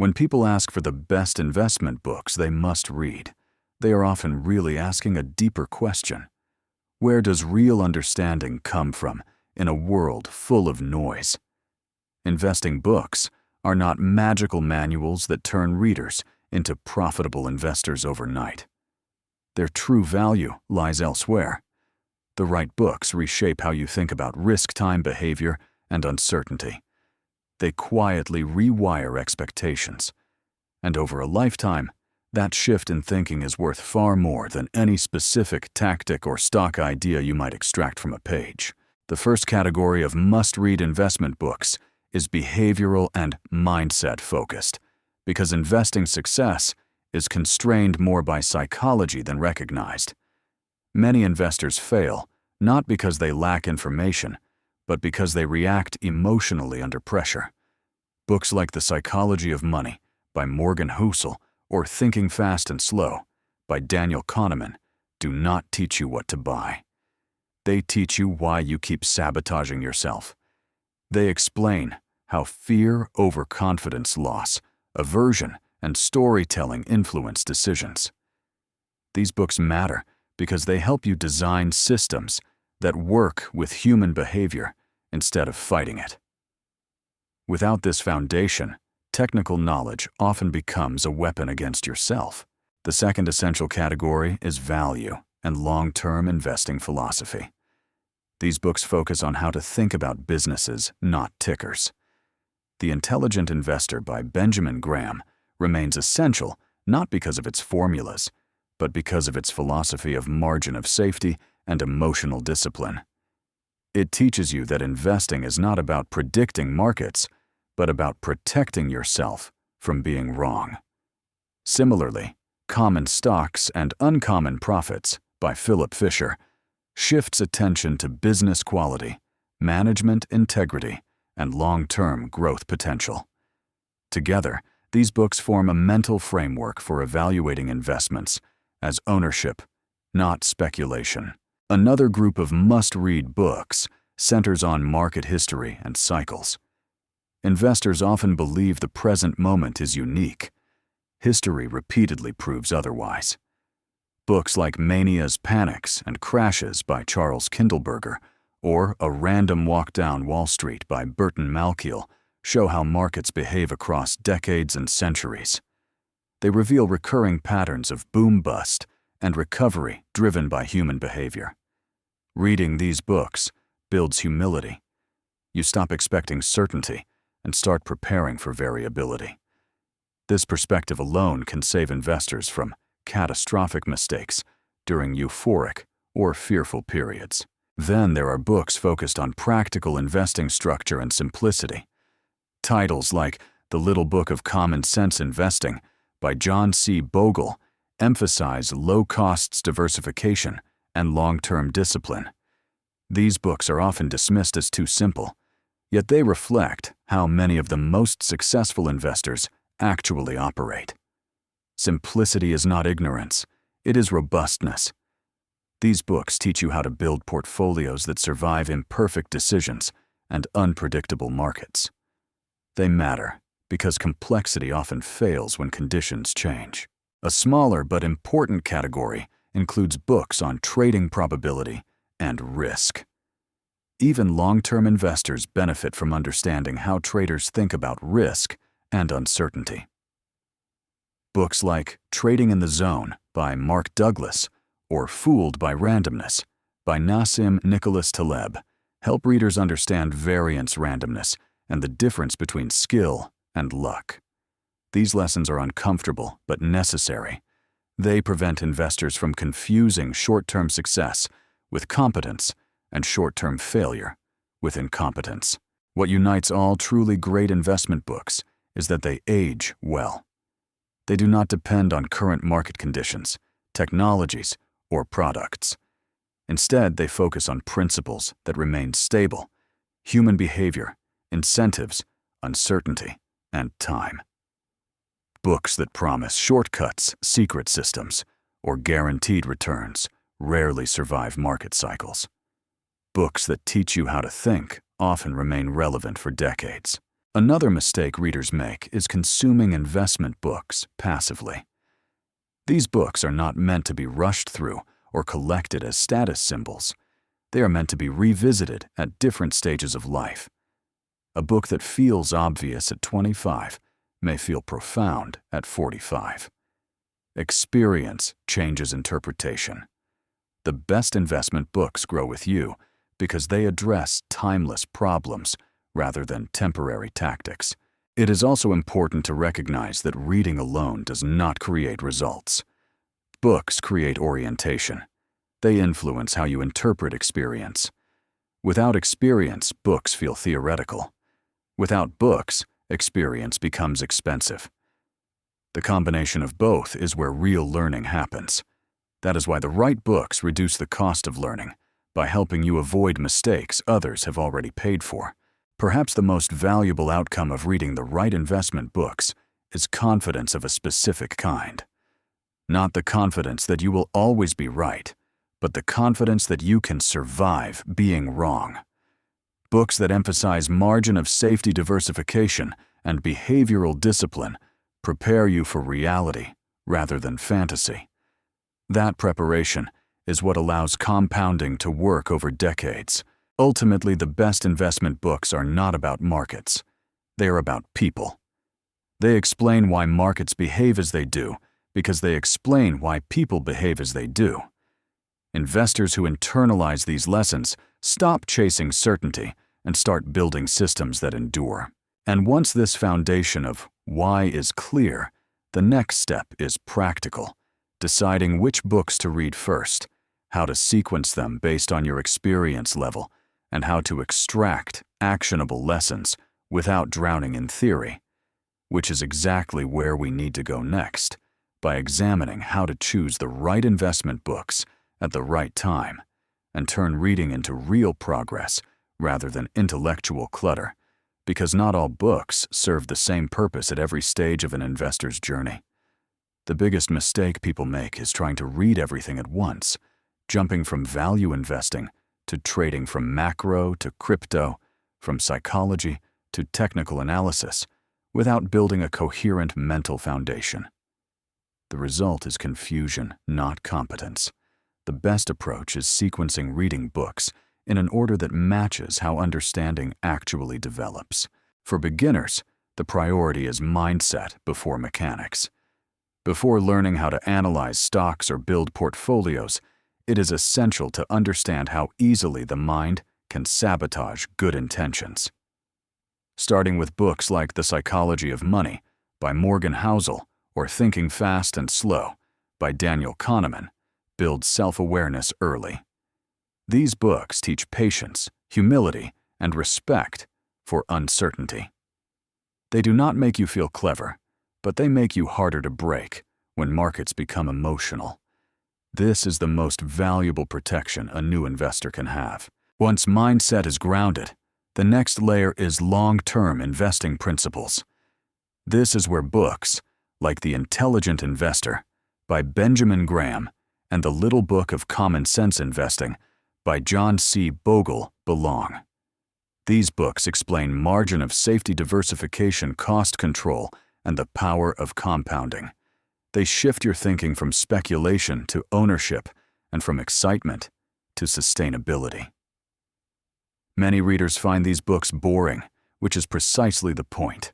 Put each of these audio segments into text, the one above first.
When people ask for the best investment books they must read, they are often really asking a deeper question. Where does real understanding come from in a world full of noise? Investing books are not magical manuals that turn readers into profitable investors overnight. Their true value lies elsewhere. The right books reshape how you think about risk-time behavior and uncertainty. They quietly rewire expectations. And over a lifetime, that shift in thinking is worth far more than any specific tactic or stock idea you might extract from a page. The first category of must-read investment books is behavioral and mindset-focused, because investing success is constrained more by psychology than recognized. Many investors fail, not because they lack information, but because they react emotionally under pressure. Books like The Psychology of Money by Morgan Housel or Thinking Fast and Slow by Daniel Kahneman do not teach you what to buy. They teach you why you keep sabotaging yourself. They explain how fear, overconfidence loss, aversion, and storytelling influence decisions. These books matter because they help you design systems that work with human behavior instead of fighting it. Without this foundation, technical knowledge often becomes a weapon against yourself. The second essential category is value and long-term investing philosophy. These books focus on how to think about businesses, not tickers. The Intelligent Investor by Benjamin Graham remains essential not because of its formulas, but because of its philosophy of margin of safety and emotional discipline. It teaches you that investing is not about predicting markets, but about protecting yourself from being wrong. Similarly, Common Stocks and Uncommon Profits by Philip Fisher shifts attention to business quality, management integrity, and long-term growth potential. Together, these books form a mental framework for evaluating investments as ownership, not speculation. Another group of must-read books centers on market history and cycles. Investors often believe the present moment is unique. History repeatedly proves otherwise. Books like Manias, Panics, and Crashes by Charles Kindleberger or A Random Walk Down Wall Street by Burton Malkiel show how markets behave across decades and centuries. They reveal recurring patterns of boom-bust and recovery driven by human behavior. Reading these books builds humility. You stop expecting certainty and start preparing for variability. This perspective alone can save investors from catastrophic mistakes during euphoric or fearful periods. Then there are books focused on practical investing structure and simplicity. Titles like The Little Book of Common Sense Investing by John C. Bogle emphasize low costs diversification and long-term discipline. These books are often dismissed as too simple, yet they reflect how many of the most successful investors actually operate. Simplicity is not ignorance, it is robustness. These books teach you how to build portfolios that survive imperfect decisions and unpredictable markets. They matter because complexity often fails when conditions change. A smaller but important category includes books on trading probability and risk. Even long-term investors benefit from understanding how traders think about risk and uncertainty. Books like Trading in the Zone by Mark Douglas or Fooled by Randomness by Nassim Nicholas Taleb help readers understand variance randomness and the difference between skill and luck. These lessons are uncomfortable but necessary. They prevent investors from confusing short-term success with competence and short-term failure with incompetence. What unites all truly great investment books is that they age well. They do not depend on current market conditions, technologies, or products. Instead, they focus on principles that remain stable: human behavior, incentives, uncertainty, and time. Books that promise shortcuts, secret systems, or guaranteed returns rarely survive market cycles. Books that teach you how to think often remain relevant for decades. Another mistake readers make is consuming investment books passively. These books are not meant to be rushed through or collected as status symbols. They are meant to be revisited at different stages of life. A book that feels obvious at 25 may feel profound at 45. Experience changes interpretation. The best investment books grow with you because they address timeless problems rather than temporary tactics. It is also important to recognize that reading alone does not create results. Books create orientation. They influence how you interpret experience. Without experience, books feel theoretical. Without books, experience becomes expensive. The combination of both is where real learning happens. That is why the right books reduce the cost of learning by helping you avoid mistakes others have already paid for. Perhaps the most valuable outcome of reading the right investment books is confidence of a specific kind. Not the confidence that you will always be right, but the confidence that you can survive being wrong. Books that emphasize margin of safety diversification and behavioral discipline prepare you for reality rather than fantasy. That preparation is what allows compounding to work over decades. Ultimately, the best investment books are not about markets. They are about people. They explain why markets behave as they do because they explain why people behave as they do. Investors who internalize these lessons stop chasing certainty and start building systems that endure. And once this foundation of why is clear, the next step is practical, deciding which books to read first, how to sequence them based on your experience level, and how to extract actionable lessons without drowning in theory, which is exactly where we need to go next, by examining how to choose the right investment books at the right time and turn reading into real progress rather than intellectual clutter, because not all books serve the same purpose at every stage of an investor's journey. The biggest mistake people make is trying to read everything at once, jumping from value investing to trading, from macro to crypto, from psychology to technical analysis, without building a coherent mental foundation. The result is confusion, not competence. The best approach is sequencing reading books in an order that matches how understanding actually develops. For beginners, the priority is mindset before mechanics. Before learning how to analyze stocks or build portfolios, it is essential to understand how easily the mind can sabotage good intentions. Starting with books like The Psychology of Money by Morgan Housel or Thinking Fast and Slow by Daniel Kahneman build self-awareness early. These books teach patience, humility, and respect for uncertainty. They do not make you feel clever, but they make you harder to break when markets become emotional. This is the most valuable protection a new investor can have. Once mindset is grounded, the next layer is long-term investing principles. This is where books, like The Intelligent Investor by Benjamin Graham and The Little Book of Common Sense Investing by John C. Bogle, belong. These books explain margin of safety diversification, cost control, and the power of compounding. They shift your thinking from speculation to ownership and from excitement to sustainability. Many readers find these books boring, which is precisely the point.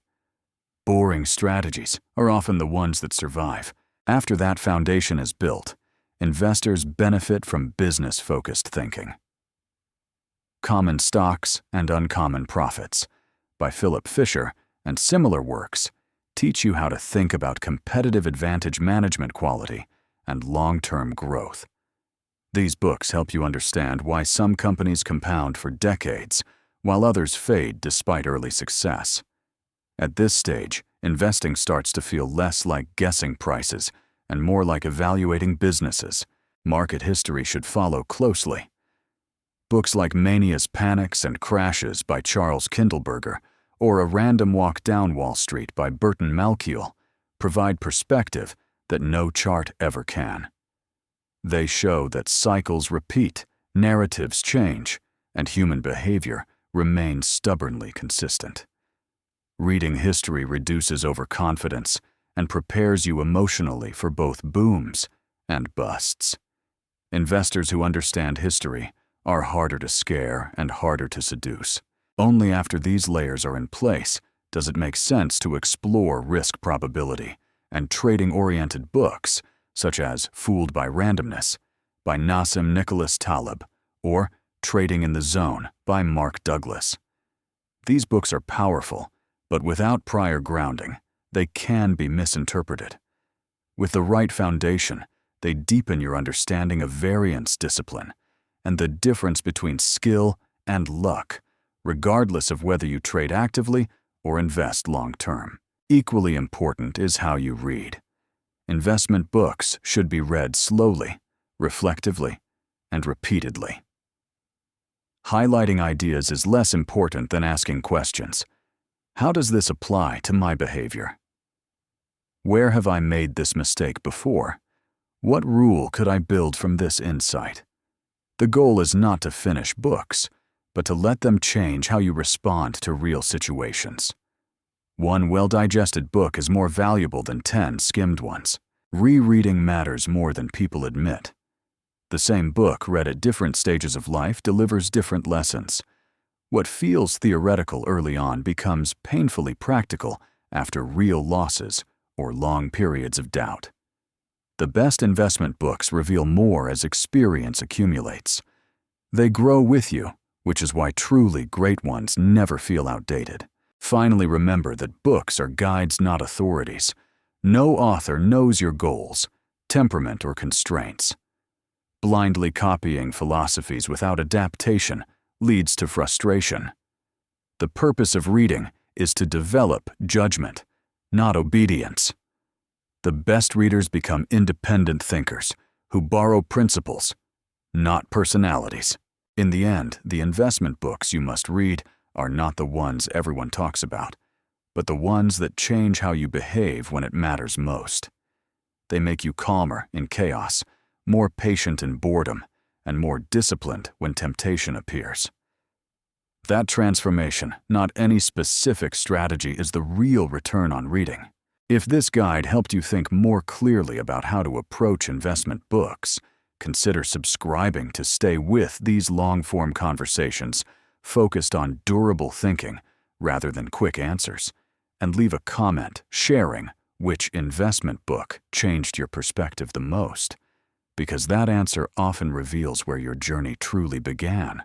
Boring strategies are often the ones that survive. After that foundation is built, investors benefit from business-focused thinking. Common Stocks and Uncommon Profits by Philip Fisher and similar works teach you how to think about competitive advantage management quality and long-term growth. These books help you understand why some companies compound for decades while others fade despite early success. At this stage, investing starts to feel less like guessing prices and more like evaluating businesses. Market history should follow closely. Books like Manias, Panics, and Crashes by Charles Kindleberger or A Random Walk Down Wall Street by Burton Malkiel provide perspective that no chart ever can. They show that cycles repeat, narratives change, and human behavior remains stubbornly consistent. Reading history reduces overconfidence and prepares you emotionally for both booms and busts. Investors who understand history are harder to scare and harder to seduce. Only after these layers are in place does it make sense to explore risk probability and trading-oriented books such as Fooled by Randomness by Nassim Nicholas Taleb or Trading in the Zone by Mark Douglas. These books are powerful, but without prior grounding, they can be misinterpreted. With the right foundation, they deepen your understanding of variance discipline and the difference between skill and luck, regardless of whether you trade actively or invest long-term. Equally important is how you read. Investment books should be read slowly, reflectively, and repeatedly. Highlighting ideas is less important than asking questions. How does this apply to my behavior? Where have I made this mistake before? What rule could I build from this insight? The goal is not to finish books, but to let them change how you respond to real situations. One well-digested book is more valuable than 10 skimmed ones. Rereading matters more than people admit. The same book read at different stages of life delivers different lessons. What feels theoretical early on becomes painfully practical after real losses or long periods of doubt. The best investment books reveal more as experience accumulates. They grow with you, which is why truly great ones never feel outdated. Finally, remember that books are guides, not authorities. No author knows your goals, temperament, or constraints. Blindly copying philosophies without adaptation leads to frustration. The purpose of reading is to develop judgment, not obedience. The best readers become independent thinkers who borrow principles, not personalities. In the end, the investment books you must read are not the ones everyone talks about, but the ones that change how you behave when it matters most. They make you calmer in chaos, more patient in boredom, and more disciplined when temptation appears. That transformation, not any specific strategy, is the real return on reading. If this guide helped you think more clearly about how to approach investment books, consider subscribing to stay with these long-form conversations focused on durable thinking rather than quick answers, and leave a comment sharing which investment book changed your perspective the most, because that answer often reveals where your journey truly began.